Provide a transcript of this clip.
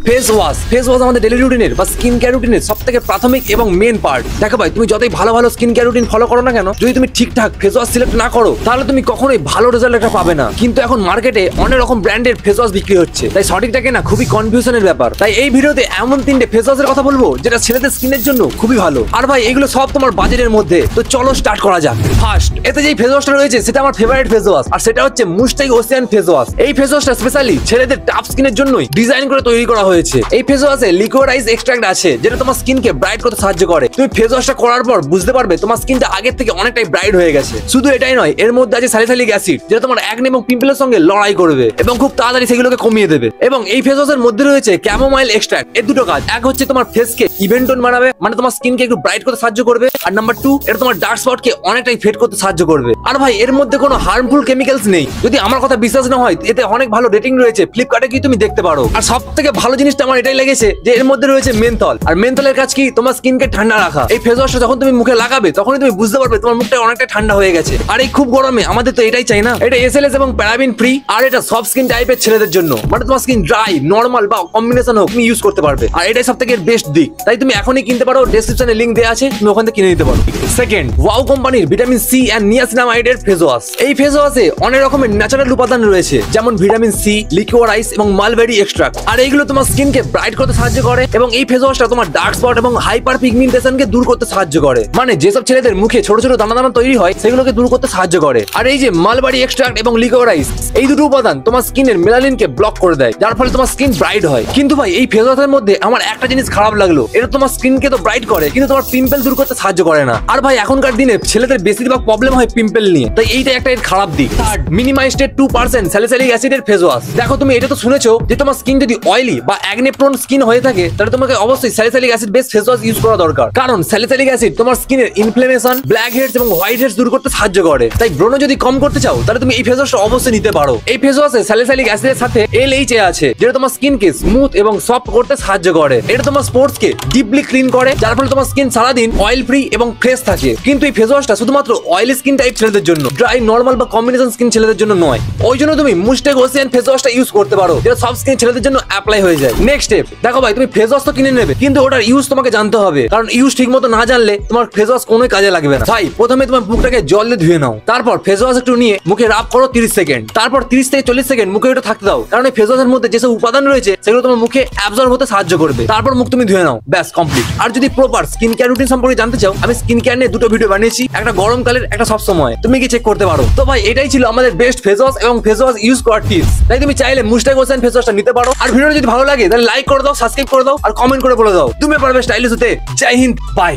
Face wash আমাদের daily রুটিনের বা স্কিন কেয়ার রুটিনের সবথেকে প্রাথমিক এবং মেন পার্ট। দেখো ভাই, তুমি যতই ভালো ভালো স্কিন কেয়ার রুটিন ফলো করো না কেন, যদি তুমি ঠিকঠাক ফেস ওয়াশ সিলেক্ট না করো তাহলে তুমি কখনোই ভালো রেজাল্ট একটা পাবে না। কিন্তু এখন মার্কেটে অনেক রকম ব্র্যান্ডের ফেস ওয়াশ বিক্রি হচ্ছে, তাই সঠিকটাকে না খুবই কনফিউশনের ব্যাপার। তাই এই ভিডিওতে এমন 3টে ফেস ওয়াশের কথা বলবো যেটা ছেলেদের স্কিনের জন্য খুবই ভালো। আর ভাই এগুলো সব তোমার বাজেটের মধ্যে, তো চলো স্টার্ট করা যাক। ফার্স্ট, এতে যেই ফেস ওয়াশটা রয়েছে সেটা আমার ফেভারিট ফেস ওয়াশ, আর সেটা হচ্ছে মুস্তাক ওসিয়ান ফেস ওয়াশ। এই ফেস ওয়াশটা স্পেশালি ছেলেদের টাফ স্কিনের জন্যই ডিজাইন করে তৈরি করা হয়েছে। এই ফেস ওয়াশে লিকুইডাইজ এক্সট্রাক্ট আছে যেটা তোমার স্কিনকে ব্রাইট করতে সাহায্য করে। তুমি ফেস ওয়াশটা করার পর বুঝতে পারবে তোমার স্কিনটা আগের থেকে অনেকটাই ব্রাইট হয়ে গেছে। শুধু এটাই নয়, এর মধ্যে আছে স্যালিসাইলিক অ্যাসিড যেটা তোমার একনে এবং পিম্পলের সঙ্গে লড়াই করবে এবং খুব তাড়াতাড়ি সেগুলোকে কমিয়ে দেবে। এবং এই ফেস ওয়াশের মধ্যে রয়েছে ক্যামোমাইল এক্সট্রাক্ট। এর দুটো কাজ, এক হচ্ছে তোমার ফেসকে ইভেন টোন বানাবে, মানে তোমার স্কিনকে একটু ব্রাইট করতে সাহায্য করবে, আর নাম্বার 2 এটা তোমার ডার্ক স্পটকে অনেকটাই ফেড করতে সাহায্য করবে। আর ভাই এর মধ্যে কোনো হার্মফুল কেমিক্যালস নেই। যদি আমার কথা বিশ্বাস না হয়, এতে অনেক ভালো রেটিং রয়েছে, ফ্লিপকার্টে কি তুমি দেখতে পারো। আর সবথেকে ভালো জিনিসটা আমার এটাই লেগেছে যে এর মধ্যে রয়েছে মেন্থল। আর মেন্থলের কাজ কি, তোমার স্কিনকে ঠান্ডা রাখা। এই ফেস ওয়াশটা যখন তুমি মুখে লাগাবে তখনই তুমি বুঝতে পারবে তোমার মুখটা অনেকটা ঠান্ডা হয়ে গেছে। আর এই খুব গরমে আমাদের তো এটাই চাই না। এটা এসএলএস এবং প্যারাবিন ফ্রি, আর এটা সব স্কিন টাইপের ছেলেদের জন্য, মানে তোমার স্কিন ড্রাই, নরমাল বা কম্বিনেশন হোক তুমি ইউজ করতে পারবে। আর এটাই সবথেকে বেস্ট দিক, তাই তুমি এখনই কিনতে পারো। ডেসক্রিপশনে লিংক দেওয়া আছে, তুমি ওখান থেকে কিনে নিতে পারো। সেকেন্ড, ওয়াও কোম্পানির ভিটামিন সি এন্ড নিয়াসিনামাইড এর ফেস ওয়াশ। এই ফেস ওয়াশে অনেক রকমের ন্যাচারাল উপাদান রয়েছে, যেমন ভিটামিন সি, লিকুইডাইজ এবং মালবেরি এক্সট্রাক্ট। আর এইগুলো তোমার স্কিনকে ব্রাইট করতে সাহায্য করে এবং এই ফেস ওয়াশটা তোমার ডার্ক স্পট এবং হাইপার পিগমেন্টেশনকে দূর করতে সাহায্য করে। মানে যেসব ছেলেদের মুখে ছোট ছোট দানা দানা তৈরি হয় সেগুলোকে দূর করতে সাহায্য করে। আর এই যে মালবেরি এক্সট্রাক্ট এবং লিকুইডাইজ, এই দুটো উপাদান তোমার স্কিনের মেলানিনকে ব্লক করে দেয়, যার ফলে তোমার স্কিন ব্রাইট হয়। কিন্তু ভাই এই ফেস ওয়াশের মধ্যে আমার একটা জিনিস খারাপ লাগলো, এটা তোমার স্কিনকে তো ব্রাইট করে কিন্তু তোমার পিম্পল দূর করতে সাহায্য করে না। আর ভাই এখনকার দিনে ছেলেদের বেশিরভাগ প্রবলেম হয় পিম্পল নিয়ে, তাই এইটা একটা এর খারাপ দিক। থার্ড, মিনিমাইজড 2% স্যালিসাইলিক অ্যাসিডের ফেস ওয়াশ। দেখো তুমি এটা তো শুনেছো যে তোমার স্কিন যদি অয়েলি বা অ্যাকনে প্রোন স্কিন হয়ে থাকে তাহলে তোমাকে অবশ্যই salicylic acid based face wash use করা দরকার, কারণ স্যালিসাইলিক অ্যাসিড তোমার স্কিনের ইনফ্লেমেশন, ব্ল্যাক হেডস এবং হোয়াইট হেডস দূর করতে সাহায্য করে। তাই ব্রণ যদি কম করতে চাও তাহলে তুমি এই ফেস ওয়াশটা অবশ্যই নিতে পারো। এই ফেস ওয়াশে স্যালিসাইলিক অ্যাসিডের সাথে LHA আছে যেটা তোমার স্কিনকে স্মুথ এবং সফট করতে সাহায্য করে। এটা তোমার স্পোর্টসকে ডিপলি ক্লিন করে, যার ফলে তোমার স্কিন সারাদিন অয়েল ফ্রি এবং ফ্রেশ থাকে। কিন্তু এই ফেস ওয়াশটা শুধুমাত্র অয়েলি স্কিন টাইপ ছেলেদের জন্য, ড্রাই, নরমাল বা কম্বিনেশন স্কিন ছেলেদের জন্য নয়। ওই জন্য তুমি মুস্তাক ওসিয়ান ফেস ওয়াশটা ইউজ করতে পারো, যেটা সব স্কিন ছেলেদের জন্য অ্যাপ্লাই হয়ে যায়। নেক্সট স্টেপ, দেখো ভাই তুমি ফেস ওয়াশ তো কিনে নেবে, কিন্তু ওটার ইউজ তোমাকে জানতে হবে, কারণ ইউজ ঠিকমতো না জানলে তোমার ফেস ওয়াশ কোনো কাজে লাগবে না। ভাই প্রথমে তোমার মুখটাকে জল দিয়ে ধুয়ে নাও, তারপর ফেস ওয়াশ একটু নিয়ে মুখে রাব করো 30 সেকেন্ড, তারপর 30 থেকে 40 সেকেন্ড মুখে একটু থাকতে দাও, কারণ এই ফেস ওয়াশের মধ্যে যেসব উপাদান রয়েছে সেগুলো তোমার মুখে অ্যাবজর্ব হতে সাহায্য করবে। তারপর মুখ তুমি ধুয়ে নাও, ব্যাস কমপ্লিট। আর যদি প্রপার স্কিন কেয়ার রুটিন সম্পর্কে জানতে চাও, আমি স্কিন কেয়ার নিয়ে 2টো ভিডিও বানিয়েছি, একটা গরমকালের, একটা সব সময়, তুমি কি চেক করতে পারো। তো ভাই এটাই ছিল আমাদের বেস্ট ফেস ওয়াশ এবং ফেস ওয়াশ ইউজ করার টিপস। তাই তুমি চাইলে মুস্তাক ওসিয়ান ফেস ওয়াশটা নিতে পারো। আর ভিডিওটা যদি ভালো লাগে তাহলে লাইক করে দাও, সাবস্ক্রাইব করে দাও আর কমেন্ট করে বলে দাও তুমি পারবে স্টাইলিশ হতে। জয় হিন্দ, বাই।